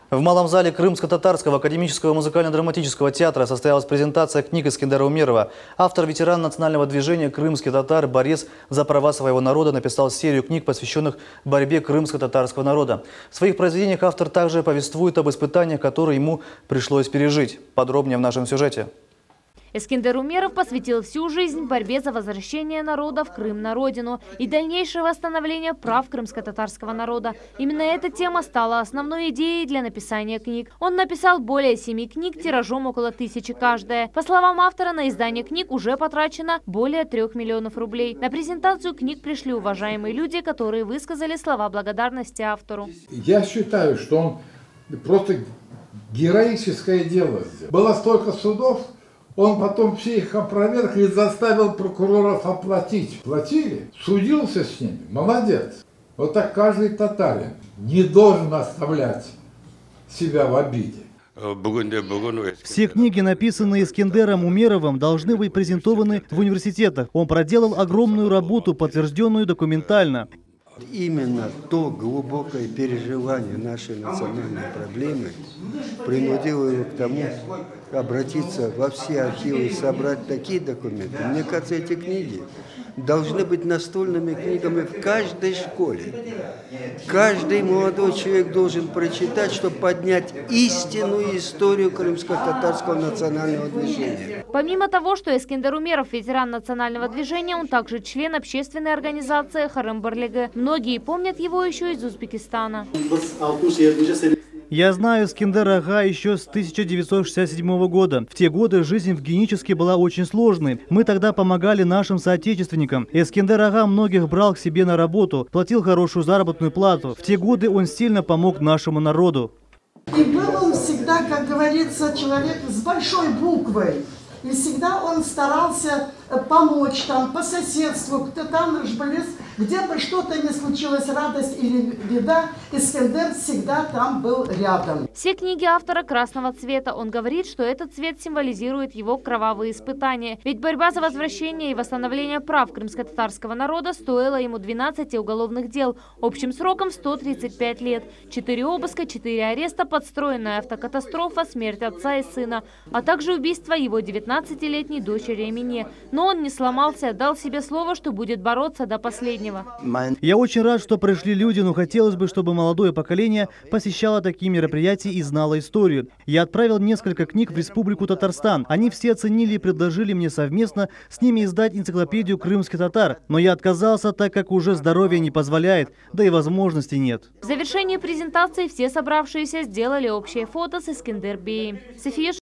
В Малом зале Крымско-Татарского академического музыкально-драматического театра состоялась презентация книг Искендера Умерова. Автор, ветеран национального движения «Крымский татар», борец за права своего народа, написал серию книг, посвященных борьбе крымско-татарского народа. В своих произведениях автор также повествует об испытаниях, которые ему пришлось пережить. Подробнее в нашем сюжете. Искендер Умеров посвятил всю жизнь борьбе за возвращение народа в Крым на родину и дальнейшее восстановление прав крымско-татарского народа. Именно эта тема стала основной идеей для написания книг. Он написал более 7 книг тиражом около 1000 каждая. По словам автора, на издание книг уже потрачено более 3 миллионов рублей. На презентацию книг пришли уважаемые люди, которые высказали слова благодарности автору. Я считаю, что он просто героическое дело сделал. Было столько судов. Он потом все их опроверг и заставил прокуроров оплатить. Платили, судился с ними. Молодец. Вот так каждый татарин не должен оставлять себя в обиде. Все книги, написанные Искендером Умеровым, должны быть презентованы в университетах. Он проделал огромную работу, подтвержденную документально. Именно то глубокое переживание нашей национальной проблемы принудило его к тому, обратиться во все архивы и собрать такие документы. Мне кажется, эти книги должны быть настольными книгами в каждой школе. Каждый молодой человек должен прочитать, чтобы поднять истинную историю крымско-татарского национального движения. Помимо того, что Искендер Умеров ветеран национального движения, он также член общественной организации Харым Бірлігі. Многие помнят его еще из Узбекистана. Я знаю Искендера Ага еще с 1967 года. В те годы жизнь в Геническе была очень сложной. Мы тогда помогали нашим соотечественникам. Искендер Ага многих брал к себе на работу, платил хорошую заработную плату. В те годы он сильно помог нашему народу. И был он всегда, как говорится, человек с большой буквой. И всегда он старался помочь там по соседству, кто там где бы что-то ни случилось, радость или беда, Искендер всегда там был рядом. Все книги автора красного цвета. Он говорит, что этот цвет символизирует его кровавые испытания. Ведь борьба за возвращение и восстановление прав крымско-татарского народа стоила ему 12 уголовных дел, общим сроком 135 лет, 4 обыска, 4 ареста, подстроенная автокатастрофа, смерть отца и сына, а также убийство его 19-летней дочери Эмине. Но он не сломался, дал себе слово, что будет бороться до последнего. Я очень рад, что пришли люди, но хотелось бы, чтобы молодое поколение посещало такие мероприятия и знало историю. Я отправил несколько книг в Республику Татарстан. Они все оценили и предложили мне совместно с ними издать энциклопедию крымских татар. Но я отказался, так как уже здоровье не позволяет, да и возможностей нет. В завершении презентации все собравшиеся сделали общее фото с Искендер Беем.